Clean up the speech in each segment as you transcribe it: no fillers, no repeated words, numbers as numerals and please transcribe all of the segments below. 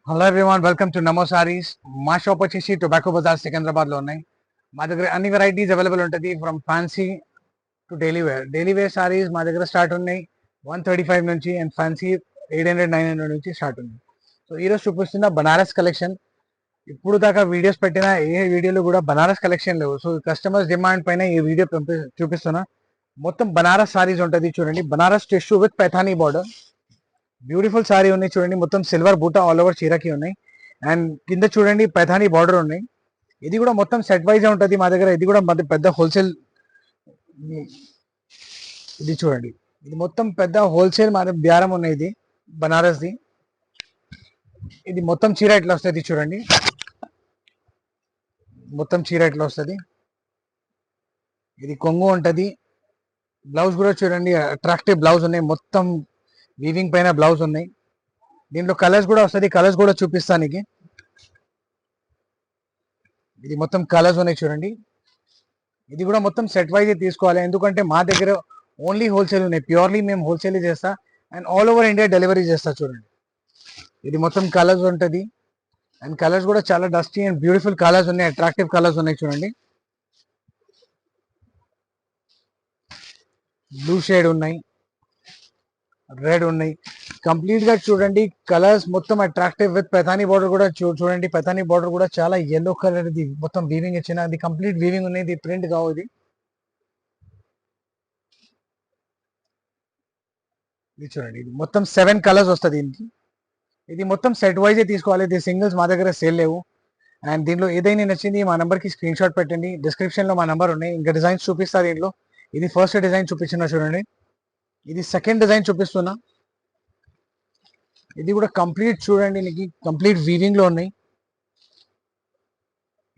Hello everyone, welcome to నమో సారీస్. మా shop వచ్చేసి tobacco Bazar Secunderabad లో ఉన్నాయి. మా దగ్గర అన్ని వెరైటీస్ అవైలబుల్ ఉంటుంది. From fancy to daily wear saris మా దగ్గర స్టార్ట్ ఉన్నాయి 135 నుంచి, అండ్ ఫ్యాన్సీ 800-900 నుంచి స్టార్ట్ ఉంది. సో ఈరోజు చూపిస్తున్న బనారస్ కలెక్షన్. ఇప్పుడు దాకా వీడియోస్ పెట్టిన ఏ వీడియోలో కూడా బనారస్ కలెక్షన్ లేవు. సో కస్టమర్స్ డిమాండ్ పైన ఈ వీడియో చూపిస్తున్నా. మొత్తం బనారస్ సారీస్ ఉంటుంది. చూడండి, Banaras tissue with Paithani border. Beautiful sorry ఉన్నాయి చూడండి. మొత్తం సిల్వర్ బూటా ఆల్ ఓవర్ చీరకి ఉన్నాయి. అండ్ కింద చూడండి పైథానీ బార్డర్ ఉన్నాయి. ఇది కూడా మొత్తం సెట్ వైజ్ ఉంటుంది మా దగ్గర. ఇది కూడా పెద్ద హోల్సేల్. ఇది చూడండి, ఇది మొత్తం పెద్ద హోల్సేల్ మా బేరం ఉన్నాయి. ఇది బనారస్ ది. ఇది మొత్తం చీర ఇట్లా వస్తుంది చూడండి. మొత్తం చీర ఇట్లా వస్తుంది. ఇది కొంగు ఉంటుంది. బ్లౌజ్ కూడా చూడండి, అట్రాక్టివ్ బ్లౌజ్ ఉన్నాయి. మొత్తం వీవింగ్ పైన బ్లౌజ్ ఉన్నాయి. దీంట్లో కలర్స్ కూడా వస్తుంది. కలర్స్ కూడా చూపిస్తానికి. ఇది మొత్తం కలర్స్ ఉన్నాయి చూడండి. ఇది కూడా మొత్తం సెట్ వైజ్ తీసుకోవాలి, ఎందుకంటే మా దగ్గర ఓన్లీ హోల్సేల్ ఉన్నాయి. ప్యూర్లీ మేము హోల్సేల్ చేస్తా and all over India delivery చేస్తా. చూడండి, ఇది మొత్తం కలర్స్ ఉంటుంది. అండ్ కలర్స్ కూడా చాలా డస్టీ అండ్ బ్యూటిఫుల్ కలర్స్ ఉన్నాయి. అట్రాక్టివ్ కలర్స్ ఉన్నాయి చూడండి. బ్లూ షేడ్ ఉన్నాయి, రెడ్ ఉన్నాయి. కంప్లీట్ గా చూడండి, కలర్స్ మొత్తం అట్రాక్టివ్ విత్ పైథానీ బార్డర్ కూడా చూడండి. పైథానీ బార్డర్ కూడా చాలా ఎల్లో కలర్. ఇది మొత్తం వీవింగ్ ఇచ్చిన, అది కంప్లీట్ వీవింగ్ ఉన్నాయి. ఇది ప్రింట్ కావు. ఇది చూడండి, ఇది మొత్తం 7 కలర్స్ వస్తుంది దీనికి. ఇది మొత్తం సెట్ వైజ్ తీసుకోవాలి. ఇది సింగిల్స్ మా దగ్గర సేల్ లేవు. అండ్ దీంట్లో ఏదైనా నచ్చింది మా నంబర్కి స్క్రీన్ షాట్ పెట్టండి. డిస్క్రిప్షన్ లో మా నంబర్ ఉన్నాయి. ఇంకా డిజైన్స్ చూపిస్తా దీంట్లో. ఇది ఫస్ట్ డిజైన్ చూపించిన చూడండి. ఇది సెకండ్ డిజైన్ చూపిస్తున్నా. ఇది కూడా కంప్లీట్ చూడండి, నీకు కంప్లీట్ వీవింగ్ లో ఉన్నాయి.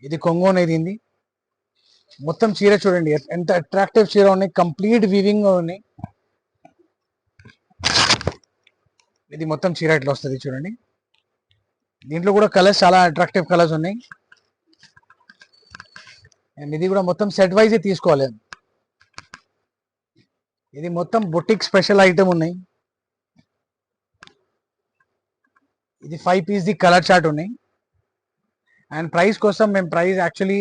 ఇది కొంగు అనేది దీన్ని. మొత్తం చీర చూడండి ఎంత అట్రాక్టివ్ చీర ఉన్నాయి. కంప్లీట్ వీవింగ్ లో ఉన్నాయి. ఇది మొత్తం చీర ఇట్లా వస్తుంది చూడండి. దీంట్లో కూడా కలర్స్ చాలా అట్రాక్టివ్ కలర్స్ ఉన్నాయి. అండ్ ఇది కూడా మొత్తం సెట్ వైజ్ తీసుకోవాలి. ఇది మొత్తం బొటిక్ స్పెషల్ ఐటమ్ ఉన్నాయి. ఇది 5 పీస్ ది కలర్ చార్ట్ ఉన్నాయి. అండ్ ప్రైస్ కోసం మేము ప్రైస్ యాక్చువల్లీ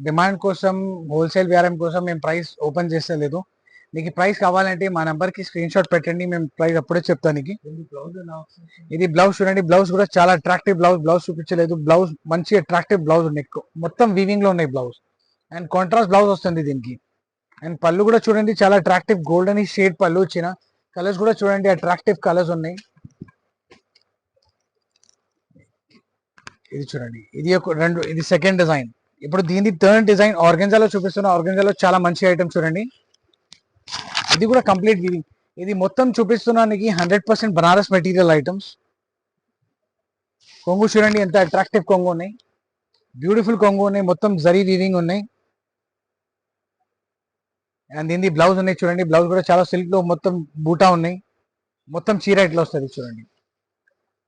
డిమాండ్ కోసం, హోల్సేల్ వ్యారం కోసం మేము ప్రైస్ ఓపెన్ చేస్తలేదు. నీకు ప్రైస్ కావాలంటే మా నెంబర్కి స్క్రీన్ షాట్ పెట్టండి, మేము ప్రైస్ అప్పుడే చెప్తాను. ఇది బ్లౌజ్ చూడండి. బ్లౌజ్ కూడా చాలా అట్రాక్టివ్ బ్లౌజ్. బ్లౌజ్ చూపించలేదు. బ్లౌజ్ మంచి అట్రాక్టివ్ బ్లౌజ్ ఉన్నాయి. మొత్తం వీవింగ్ లో ఉన్నాయి బ్లౌజ్. అండ్ కాంట్రాస్ట్ బ్లౌజ్ వస్తుంది దీనికి. అండ్ పళ్ళు కూడా చూడండి, చాలా అట్రాక్టివ్ గోల్డెన్ షేడ్ పళ్ళు వచ్చిన. కలర్స్ కూడా చూడండి, అట్రాక్టివ్ కలర్స్ ఉన్నాయి. ఇది చూడండి, ఇది ఇది సెకండ్ డిజైన్. ఇప్పుడు దీని థర్డ్ డిజైన్ ఆర్గెంజాలో చూపిస్తున్నా. ఆర్గెంజాలో చాలా మంచి ఐటమ్ చూడండి. ఇది కూడా కంప్లీట్ వీవింగ్. ఇది మొత్తం చూపిస్తున్నానికి 100% బనారస్ మెటీరియల్ ఐటమ్స్. కొంగు చూడండి ఎంత అట్రాక్టివ్ కొంగు ఉన్నాయి. బ్యూటిఫుల్ కొంగు ఉన్నాయి. మొత్తం జరీ వీవింగ్ ఉన్నాయి. అండ్ దీని బ్లౌజ్ ఉన్నాయి చూడండి. బ్లౌజ్ కూడా చాలా సిల్క్ లో మొత్తం బూటా ఉన్నాయి. మొత్తం చీర ఇట్లా వస్తుంది చూడండి.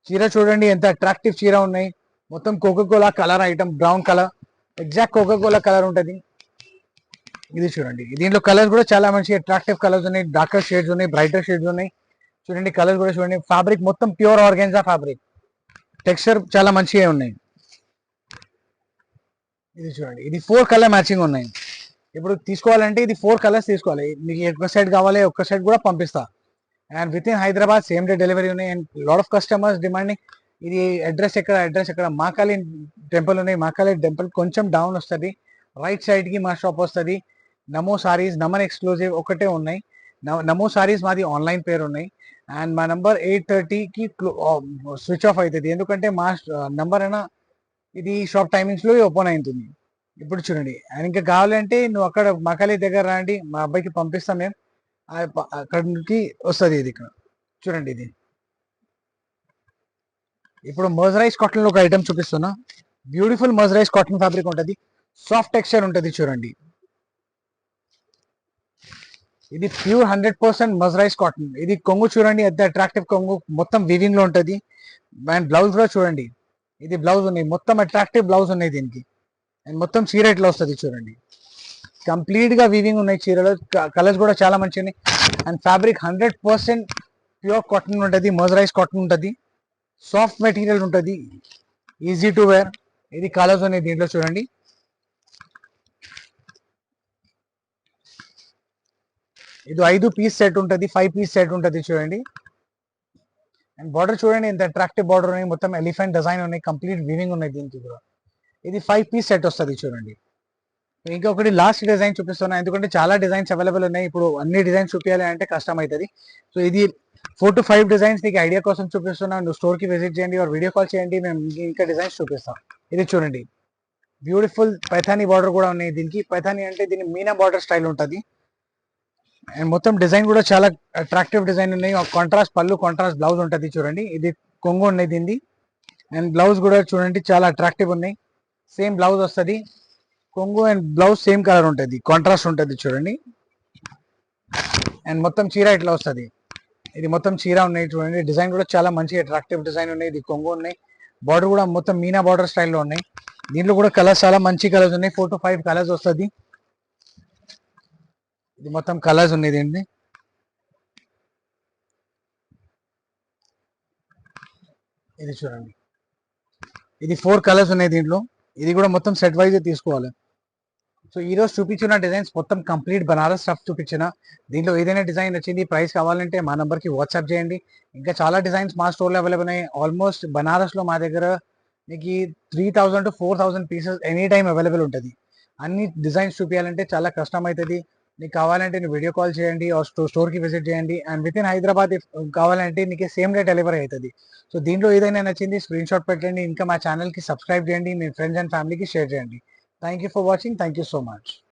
చీర చూడండి ఎంత అట్రాక్టివ్ చీర ఉన్నాయి. మొత్తం Coca Cola colour item, brown colour, exact Coca Cola colour ఉంటుంది. ఇది చూడండి, దీంట్లో కలర్స్ కూడా చాలా మంచి అట్రాక్టివ్ కలర్స్ ఉన్నాయి. డార్కర్ షేడ్స్ ఉన్నాయి, బ్రైటర్ షేడ్స్ ఉన్నాయి. చూడండి కలర్స్ కూడా చూడండి. ఫ్యాబ్రిక్ మొత్తం ప్యూర్ ఆర్గాన్జా ఫ్యాబ్రిక్. టెక్స్చర్ చాలా మంచిగా ఉన్నాయి. ఇది చూడండి, ఇది 4 కలర్ మ్యాచింగ్ ఉన్నాయి. ఇప్పుడు తీసుకోవాలంటే ఇది 4 కలర్స్ తీసుకోవాలి. మీకు ఒక్క సైడ్ కావాలి, ఒక్క సైడ్ కూడా పంపిస్తా. And with in Hyderabad same day delivery ఉన్నాయి. And lot of customers demanding ఇది అడ్రస్ ఎక్కడ మాకాళి టెంపుల్ ఉన్నాయి. మాకాళి టెంపుల్ కొంచెం డౌన్ వస్తుంది, రైట్ సైడ్ కి మా షాప్ వస్తుంది. నమో సారీస్, నమన్ ఎక్స్క్లూజివ్ ఒకటే ఉన్నాయి. నమో సారీస్ మాది ఆన్లైన్ పేరు ఉన్నాయి. అండ్ మా నంబర్ 8:30కి స్విచ్ ఆఫ్ అవుతుంది, ఎందుకంటే మా నంబర్ అయినా ఇది షాప్ టైమింగ్స్ లో ఓపెన్ అవుతుంది. ఇప్పుడు చూడండి, అండ్ ఇంకా కావాలంటే నువ్వు అక్కడ మకాలి దగ్గర రండి, మా అబ్బాయికి పంపిస్తాం మేము. అక్కడ నుంచి వస్తుంది. ఇది ఇక్కడ చూడండి. ఇది ఇప్పుడు మర్జరైజ్ కాటన్ లో ఒక ఐటమ్ చూపిస్తున్నా. బ్యూటిఫుల్ మర్జరైజ్ కాటన్ ఫ్యాబ్రిక్ ఉంటుంది. సాఫ్ట్ టెక్స్చర్ ఉంటుంది చూడండి. ఇది ప్యూర్ 100% మర్జరైజ్ కాటన్. ఇది కొంగు చూడండి ఎంత అట్రాక్టివ్ కొంగు. మొత్తం వీవింగ్ లో ఉంటుంది. అండ్ బ్లౌజ్ కూడా చూడండి, ఇది బ్లౌజ్ ఉన్నాయి. మొత్తం అట్రాక్టివ్ బ్లౌజ్ ఉన్నాయి దీనికి. అండ్ మొత్తం చీర ఇట్లా వస్తుంది చూడండి. కంప్లీట్ గా వీవింగ్ ఉన్నాయి చీరలో. కలర్స్ కూడా చాలా మంచిగా. అండ్ ఫ్యాబ్రిక్ 100% ప్యూర్ కాటన్ ఉంటుంది. మర్జరైజ్ కాటన్ ఉంటుంది. సాఫ్ట్ మెటీరియల్ ఉంటుంది, ఈజీ టు వేర్. ఇది కలర్స్ ఉన్నాయి దీంట్లో చూడండి. ఇది 5 పీస్ సెట్ ఉంటుంది, 5 పీస్ సెట్ ఉంటుంది చూడండి. అండ్ బార్డర్ చూడండి ఎంత అట్రాక్టివ్ బార్డర్ ఉన్నాయి, మొత్తం ఎలిఫెంట్ డిజైన్ ఉన్నాయి, కంప్లీట్ వీవింగ్ ఉన్నాయి దీనికి కూడా. ఇది 5 పీస్ సెట్ వస్తుంది చూడండి. ఇంకొకటి లాస్ట్ డిజైన్ చూపిస్తున్నా, ఎందుకంటే చాలా డిజైన్స్ అవైలబుల్ ఉన్నాయి. ఇప్పుడు అన్ని డిజైన్స్ చూపించాలి అంటే కష్టం అవుతుంది. సో ఇది 4 to 5 డిజైన్స్ నీకు ఐడియా కోసం చూపిస్తున్నా. నువ్వు స్టోర్కి విజిట్ చేయండి ఆర్ వీడియో కాల్ చేయండి, మేము ఇంకా డిజైన్స్ చూపిస్తాం. ఇది చూడండి, బ్యూటిఫుల్ పైథానీ బార్డర్ కూడా ఉన్నాయి దీనికి. పైథానీ అంటే దీని మీనా బార్డర్ స్టైల్ ఉంటుంది. అండ్ మొత్తం డిజైన్ కూడా చాలా అట్రాక్టివ్ డిజైన్ ఉన్నాయి. కాంట్రాస్ట్ పళ్ళు, కాంట్రాస్ట్ బ్లౌజ్ ఉంటుంది చూడండి. ఇది కొంగు ఉన్నాయి దీన్ని. అండ్ బ్లౌజ్ కూడా చూడండి చాలా అట్రాక్టివ్ ఉన్నాయి. సేమ్ బ్లౌజ్ వస్తుంది, కొంగు అండ్ బ్లౌజ్ సేమ్ కలర్ ఉంటుంది, కాంట్రాస్ట్ ఉంటుంది చూడండి. అండ్ మొత్తం చీర ఇట్లా వస్తుంది. ఇది మొత్తం చీర ఉన్నాయి చూడండి. డిజైన్ కూడా చాలా మంచి అట్రాక్టివ్ డిజైన్ ఉన్నాయి. ఇది కొంగు ఉన్నాయి, బార్డర్ కూడా మొత్తం మీనా బార్డర్ స్టైల్లో ఉన్నాయి. దీంట్లో కూడా కలర్స్ చాలా మంచి కలర్స్ ఉన్నాయి, 4 to 5 కలర్స్ వస్తుంది. ఇది మొత్తం కలర్స్ ఉన్నాయి దీన్ని. ఇది చూడండి, ఇది 4 కలర్స్ ఉన్నాయి దీంట్లో. ఇది కూడా మొత్తం సెట్ వైజ్ తీసుకోవాలి. సో ఈ రోజు చూపించిన డిజైన్స్ మొత్తం కంప్లీట్ బనారస్ స్టఫ్ చూపించిన. దీంట్లో ఏదైనా డిజైన్ వచ్చింది, ప్రైస్ కావాలంటే మా నంబర్కి వాట్సాప్ చేయండి. ఇంకా చాలా డిజైన్స్ మా స్టోర్లో అవైలబుల్ ఉన్నాయి. ఆల్మోస్ట్ బనారస్లో మా దగ్గర మీకు 3000 to 4000 pieces any time available ఉంటుంది. అన్ని డిజైన్స్ చూపించాలంటే చాలా కష్టం అవుతుంది. నీకు కావాలంటే నువ్వు వీడియో కాల్ చేయండి స్టోర్కి విజిట్ చేయండి. అండ్ విత్ ఇన్ హైదరాబాద్ కావాలంటే నీకు సేమ్ డే డెలివరీ అవుతుంది. సో దీంట్లో ఏదైనా నచ్చింది స్క్రీన్ షాట్ పెట్టండి. ఇంకా మా ఛానల్కి సబ్స్క్రైబ్ చేయండి, మీ ఫ్రెండ్స్ అండ్ ఫ్యామిలీకి షేర్ చేయండి. Thank you for watching. Thank you so much.